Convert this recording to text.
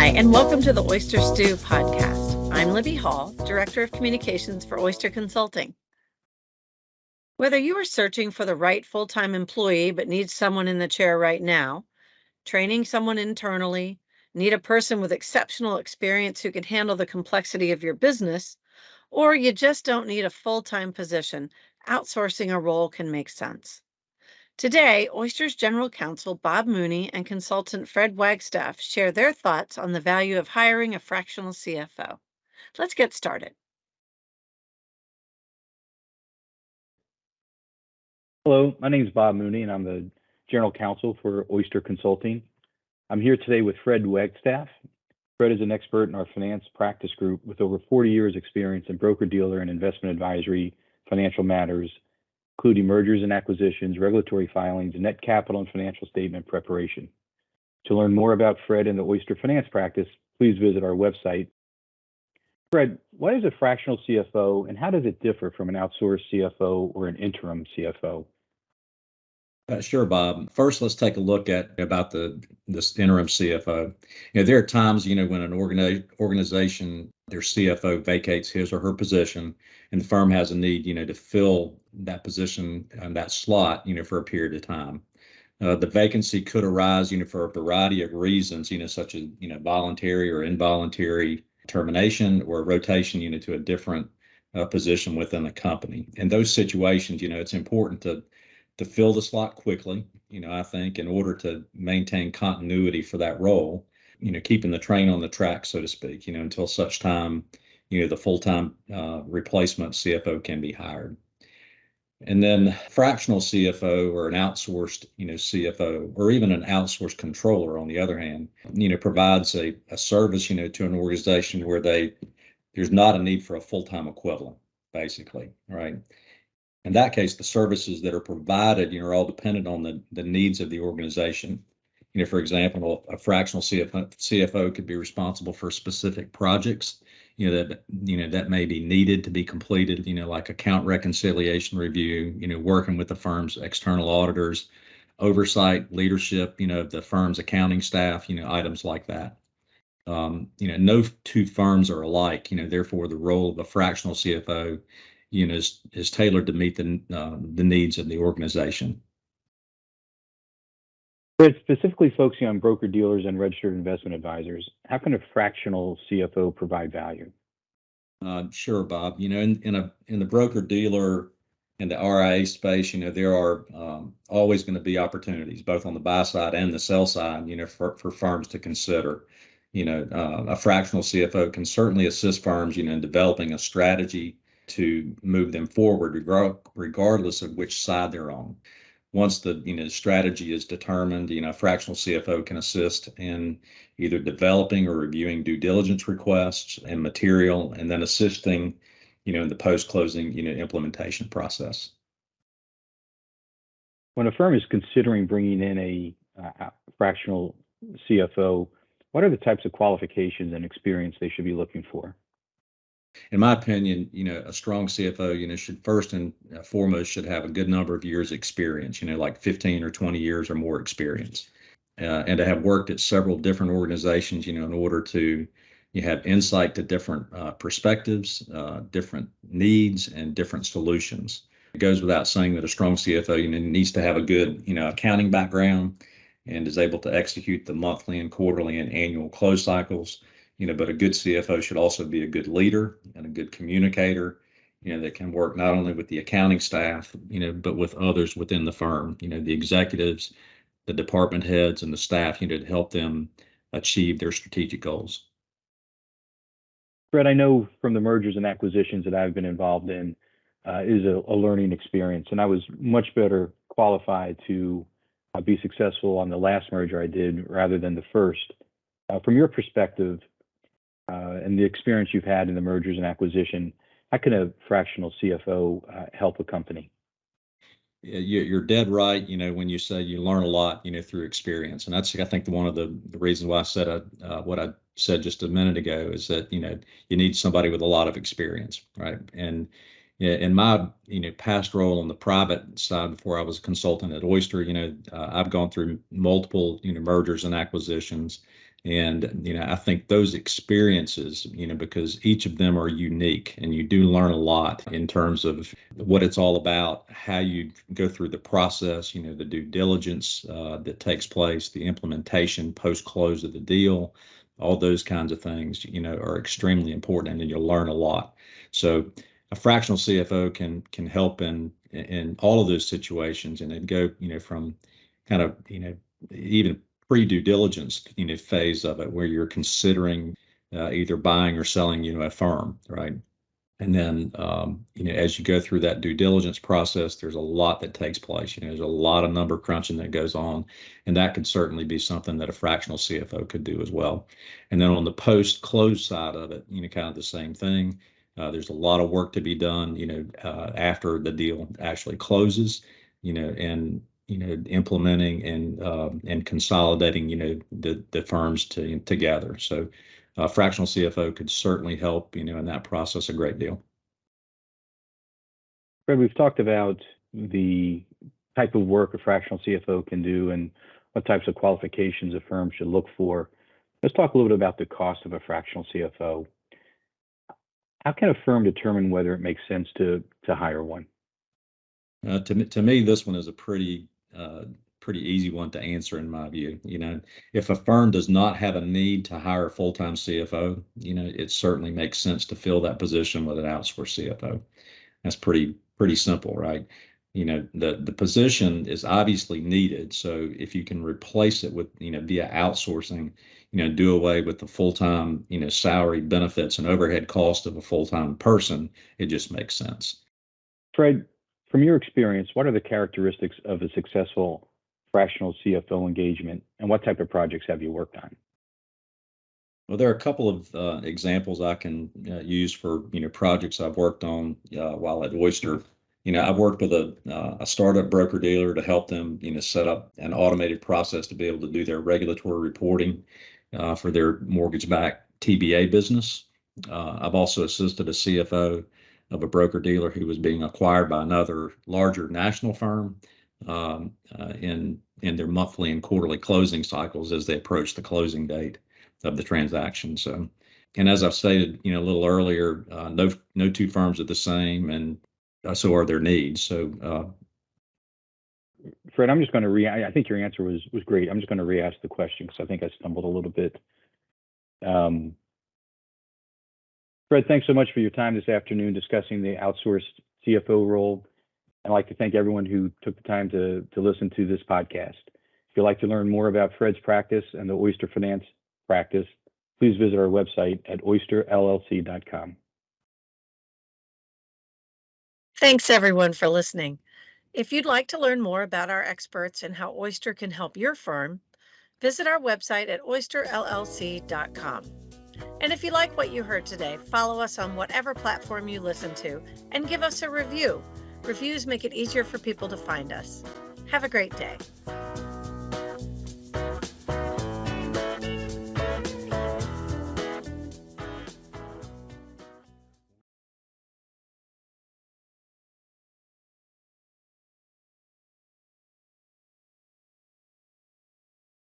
Hi, and welcome to the Oyster Stew podcast. I'm Libby Hall, Director of Communications for Oyster Consulting. Whether you are searching for the right full-time employee but need someone in the chair right now, training someone internally, need a person with exceptional experience who can handle the complexity of your business, or you just don't need a full-time position, outsourcing a role can make sense. Today, Oyster's General Counsel Bob Mooney and consultant Fred Wagstaff share their thoughts on the value of hiring a fractional CFO. Let's get started. Hello, my name is Bob Mooney, and I'm the General Counsel for Oyster Consulting. I'm here today with Fred Wagstaff. Fred is an expert in our finance practice group with over 40 years experience in broker-dealer and investment advisory, financial matters, including mergers and acquisitions, regulatory filings, net capital and financial statement preparation. To learn more about Fred and the Oyster finance practice, please visit our website. Fred, what is a fractional CFO and how does it differ from an outsourced CFO or an interim CFO? Sure, Bob. First, let's take a look at about this interim CFO. There are times, when an organization, their CFO vacates his or her position, and the firm has a need, to fill that position and that slot, for a period of time. The vacancy could arise, for a variety of reasons, such as, voluntary or involuntary termination or rotation, to a different position within the company. In those situations, it's important to fill the slot quickly, I think, in order to maintain continuity for that role, keeping the train on the track, so to speak, until such time, the full-time replacement CFO can be hired. And then fractional CFO or an outsourced, CFO, or even an outsourced controller, on the other hand, provides a service, to an organization where there's not a need for a full-time equivalent, basically, right? In that case, the services that are provided, are all dependent on the needs of the organization. For example, a fractional CFO could be responsible for specific projects, that may be needed to be completed, like account reconciliation review, working with the firm's external auditors, oversight, leadership, of the firm's accounting staff, items like that. No two firms are alike, therefore the role of a fractional CFO is tailored to meet the needs of the organization. Fred, specifically focusing on broker dealers and registered investment advisors, how can a fractional CFO provide value? Sure, Bob. In the broker dealer and the RIA space, there are always going to be opportunities, both on the buy side and the sell side, for firms to consider. A fractional CFO can certainly assist firms, in developing a strategy to move them forward, regardless of which side they're on. Once the strategy is determined, a fractional CFO can assist in either developing or reviewing due diligence requests and material, and then assisting, in the post-closing, implementation process. When a firm is considering bringing in a fractional CFO, what are the types of qualifications and experience they should be looking for? In my opinion, a strong CFO, should first and foremost should have a good number of years experience, like 15 or 20 years or more experience, and to have worked at several different organizations, in order to have insight to different perspectives, different needs, and different solutions. It goes without saying that a strong CFO, needs to have a good, accounting background and is able to execute the monthly and quarterly and annual close cycles. But a good CFO should also be a good leader and a good communicator, that can work not only with the accounting staff, but with others within the firm, the executives, the department heads, and the staff, to help them achieve their strategic goals. Fred, I know from the mergers and acquisitions that I've been involved in is a learning experience, and I was much better qualified to be successful on the last merger I did rather than the first. From your perspective, and the experience you've had in the mergers and acquisition, how can a fractional CFO help a company? Yeah, you're dead right. When you say you learn a lot, through experience, and that's, I think, one of the reasons why I said what I said just a minute ago is that you need somebody with a lot of experience, right? And in my past role on the private side before I was a consultant at Oyster, I've gone through multiple mergers and acquisitions, And, I think those experiences, because each of them are unique and you do learn a lot in terms of what it's all about, how you go through the process, the due diligence that takes place, the implementation post-close of the deal, all those kinds of things, are extremely important, and then you'll learn a lot. So a fractional CFO can help in all of those situations, and then go, from kind of, even pre-due diligence, phase of it, where you're considering either buying or selling, a firm, right? And then, as you go through that due diligence process, there's a lot that takes place. There's a lot of number crunching that goes on, and that could certainly be something that a fractional CFO could do as well. And then on the post-close side of it, kind of the same thing. There's a lot of work to be done, after the deal actually closes, and implementing and consolidating, the firms together. So fractional CFO could certainly help, in that process a great deal. Fred, we've talked about the type of work a fractional CFO can do and what types of qualifications a firm should look for. Let's talk a little bit about the cost of a fractional CFO. How can a firm determine whether it makes sense to hire one? To me, this one is a pretty easy one to answer in my view. If a firm does not have a need to hire a full-time CFO, it certainly makes sense to fill that position with an outsourced CFO. That's pretty simple, right? The position is obviously needed. So if you can replace it with, via outsourcing, do away with the full-time, salary, benefits, and overhead cost of a full-time person, it just makes sense. Fred, from your experience, what are the characteristics of a successful fractional CFO engagement, and what type of projects have you worked on? Well, there are a couple of examples I can use for projects I've worked on while at Oyster. I've worked with a startup broker dealer to help them set up an automated process to be able to do their regulatory reporting for their mortgage-backed TBA business. I've also assisted a CFO of a broker dealer who was being acquired by another larger national firm in their monthly and quarterly closing cycles as they approach the closing date of the transaction. So, and as I've stated, a little earlier, no two firms are the same, and so are their needs. So, Fred, I'm just going to I think your answer was great. I'm just going to re-ask the question because I think I stumbled a little bit. Fred, thanks so much for your time this afternoon discussing the outsourced CFO role. I'd like to thank everyone who took the time to listen to this podcast. If you'd like to learn more about Fred's practice and the Oyster Finance practice, please visit our website at oysterllc.com. Thanks everyone for listening. If you'd like to learn more about our experts and how Oyster can help your firm, visit our website at oysterllc.com. And if you like what you heard today, follow us on whatever platform you listen to and give us a review. Reviews make it easier for people to find us. Have a great day.